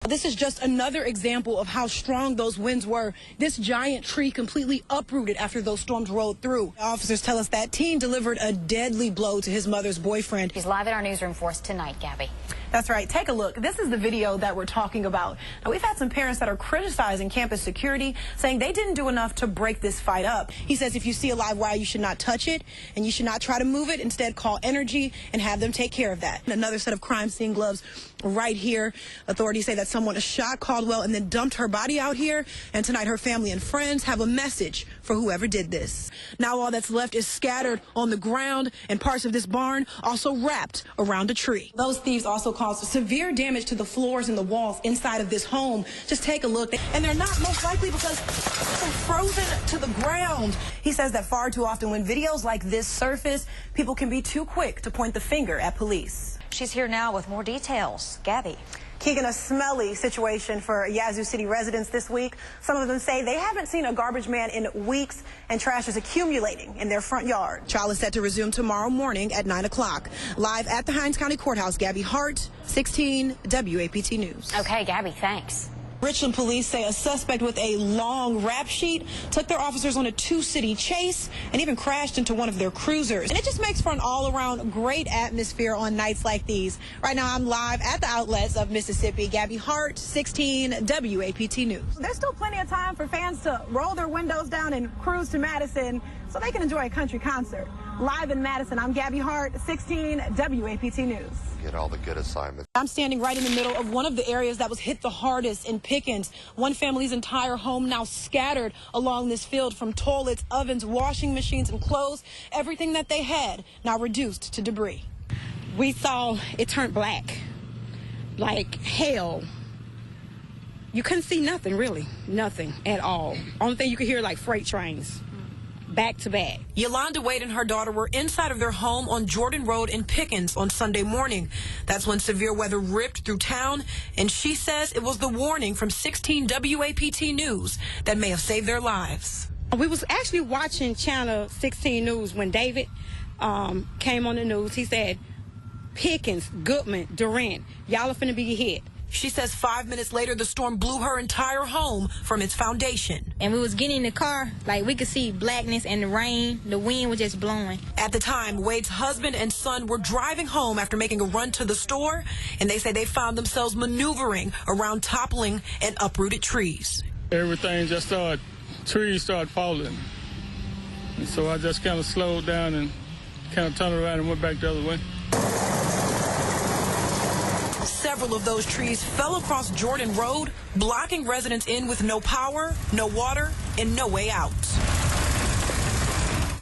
This is just another example of how strong those winds were. This giant tree completely uprooted after those storms rolled through. Officers tell us that teen delivered a deadly blow to his mother's boyfriend. He's live in our newsroom for us tonight, Gabby. That's right. Take a look. This is the video that we're talking about. Now, we've had some parents that are criticizing campus security, saying they didn't do enough to break this fight up. He says if you see a live wire, you should not touch it, and you should not try to move it. Instead, call energy and have them take care of that. Another set of crime scene gloves right here. Authorities say that someone shot Caldwell and then dumped her body out here. And tonight, her family and friends have a message for whoever did this. Now, all that's left is scattered on the ground, and parts of this barn also wrapped around a tree. Those thieves also caused severe damage to the floors and the walls inside of this home. Just take a look. And they're not most likely because they're frozen to the ground. He says that far too often when videos like this surface, people can be too quick to point the finger at police. She's here now with more details. Gabby. Keegan, a smelly situation for Yazoo City residents this week. Some of them say they haven't seen a garbage man in weeks, and trash is accumulating in their front yard. Trial is set to resume tomorrow morning at 9 o'clock. Live at the Hinds County Courthouse, Gabby Hart, 16 WAPT News. Okay, Gabby, thanks. Richland police say a suspect with a long rap sheet took their officers on a two-city chase and even crashed into one of their cruisers. And it just makes for an all-around great atmosphere on nights like these. Right now, I'm live at the outlets of Mississippi. Gabby Hart, 16 WAPT News. There's still plenty of time for fans to roll their windows down and cruise to Madison so they can enjoy a country concert. Live in Madison, I'm Gabby Hart, 16 WAPT News. Get all the good assignments. I'm standing right in the middle of one of the areas that was hit the hardest in Pickens. One family's entire home now scattered along this field, from toilets, ovens, washing machines, and clothes. Everything that they had now reduced to debris. We saw it turned black, like hell. You couldn't see nothing, really, nothing at all. Only thing you could hear, like freight trains. Back to back. Yolanda Wade and her daughter were inside of their home on Jordan Road in Pickens on Sunday morning. That's when severe weather ripped through town, and she says it was the warning from 16 WAPT News that may have saved their lives. We was actually watching Channel 16 News when David came on the news. He said, Pickens, Goodman, Durant, y'all are finna be hit. She says 5 minutes later, the storm blew her entire home from its foundation. And we was getting in the car, like we could see blackness and the rain, the wind was just blowing. At the time, Wade's husband and son were driving home after making a run to the store, and they say they found themselves maneuvering around toppling and uprooted trees. Everything just trees started falling. And so I just kind of slowed down and kind of turned around and went back the other way. Several of those trees fell across Jordan Road, blocking residents in with no power, no water, and no way out.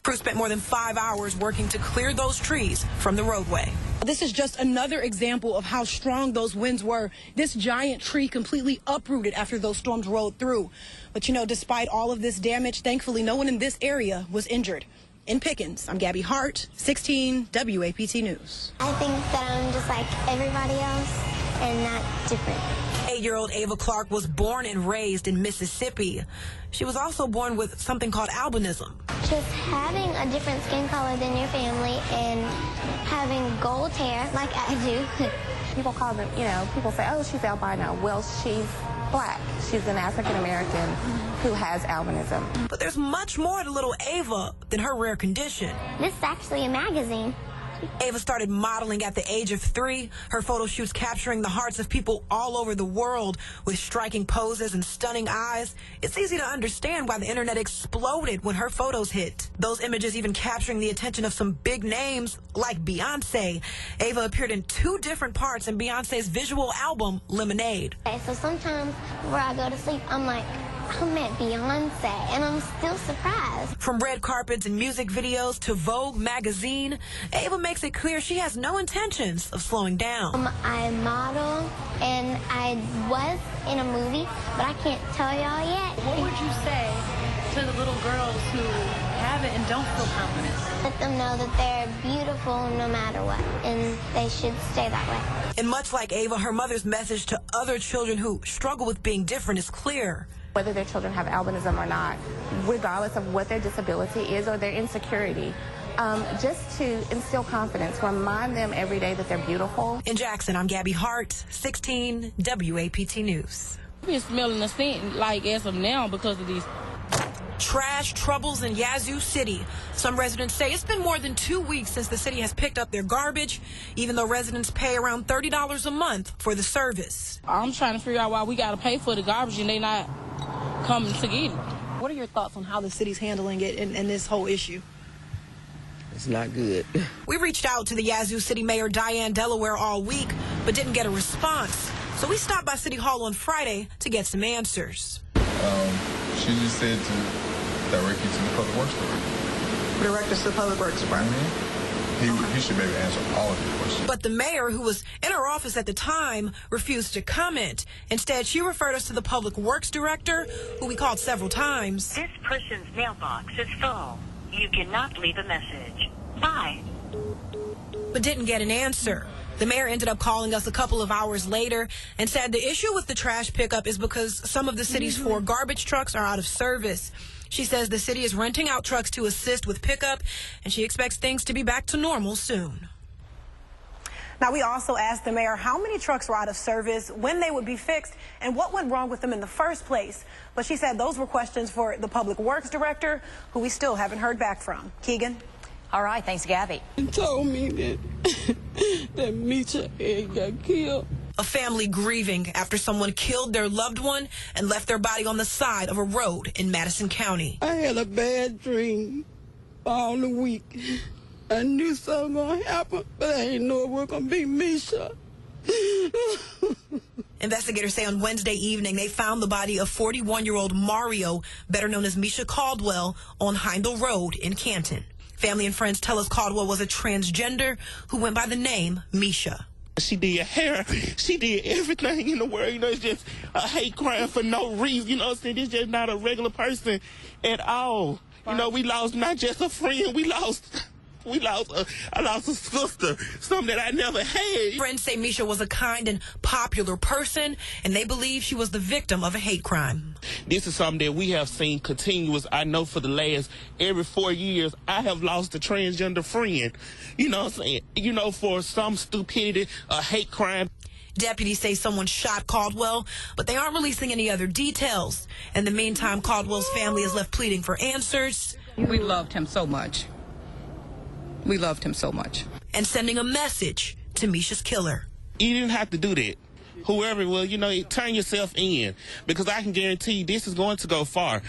Crew spent more than 5 hours working to clear those trees from the roadway. This is just another example of how strong those winds were. This giant tree completely uprooted after those storms rolled through. But you know, despite all of this damage, thankfully no one in this area was injured. In Pickens, I'm Gabby Hart, 16 WAPT News. I think that I'm just like everybody else and not different. 8-year-old Ava Clark was born and raised in Mississippi. She was also born with something called albinism. Just having a different skin color than your family and having gold hair like I do. People call them, people say, oh, she's albino. Well, she's black. She's an African-American who has albinism. But there's much more to little Ava than her rare condition. This is actually a magazine. Ava started modeling at the age of 3. Her photo shoots capturing the hearts of people all over the world with striking poses and stunning eyes. It's easy to understand why the internet exploded when her photos hit. Those images even capturing the attention of some big names like Beyonce. Ava appeared in 2 different parts in Beyonce's visual album, Lemonade. Okay, so sometimes before I go to sleep, I'm like, I met Beyonce, and I'm still surprised. From red carpets and music videos to Vogue magazine, Ava makes it clear she has no intentions of slowing down. I model, and I was in a movie, but I can't tell y'all yet. What would you say to the little girls who have it and don't feel confident? Let them know that they're beautiful no matter what, and they should stay that way. And much like Ava, her mother's message to other children who struggle with being different is clear. Whether their children have albinism or not, regardless of what their disability is or their insecurity, just to instill confidence, remind them every day that they're beautiful. In Jackson, I'm Gabby Hart, 16 WAPT News. I've been smelling the scent like as of now because of these trash troubles in Yazoo City. Some residents say it's been more than 2 weeks since the city has picked up their garbage, even though residents pay around $30 a month for the service. I'm trying to figure out why we got to pay for the garbage and they not coming to get it. What are your thoughts on how the city's handling it and this whole issue? It's not good. We reached out to the Yazoo City Mayor Diane Delaware all week, but didn't get a response. So we stopped by City Hall on Friday to get some answers. She just said to direct you to the Public Works Director. Direct us to the Public Works Department. He should be able to answer all of your questions. But the mayor, who was in her office at the time, refused to comment. Instead, she referred us to the Public Works Director, who we called several times. This person's mailbox is full. You cannot leave a message. Bye. But didn't get an answer. The mayor ended up calling us a couple of hours later and said the issue with the trash pickup is because some of the city's 4 garbage trucks are out of service. She says the city is renting out trucks to assist with pickup, and she expects things to be back to normal soon. Now, we also asked the mayor how many trucks were out of service, when they would be fixed, and what went wrong with them in the first place. But she said those were questions for the Public Works Director, who we still haven't heard back from. Keegan? All right, thanks, Gabby. He told me that Misha had got killed. A family grieving after someone killed their loved one and left their body on the side of a road in Madison County. I had a bad dream all the week. I knew something was going to happen, but I didn't know it was going to be Misha. Investigators say on Wednesday evening they found the body of 41-year-old Mario, better known as Misha Caldwell, on Heindel Road in Canton. Family and friends tell us Caldwell was a transgender who went by the name Misha. She did hair. She did everything in the world. You know, it's just a hate crime for no reason. You know what I'm saying? It's just not a regular person at all. You know, we lost not just a friend. I lost a sister, something that I never had. Friends say Misha was a kind and popular person, and they believe she was the victim of a hate crime. This is something that we have seen continuous. I know for the last every 4 years, I have lost a transgender friend. You know what I'm saying? You know, for some stupidity, a hate crime. Deputies say someone shot Caldwell, but they aren't releasing any other details. In the meantime, Caldwell's family is left pleading for answers. We loved him so much. We loved him so much. And sending a message to Misha's killer. You didn't have to do that. Whoever it was, you know, turn yourself in, because I can guarantee this is going to go far.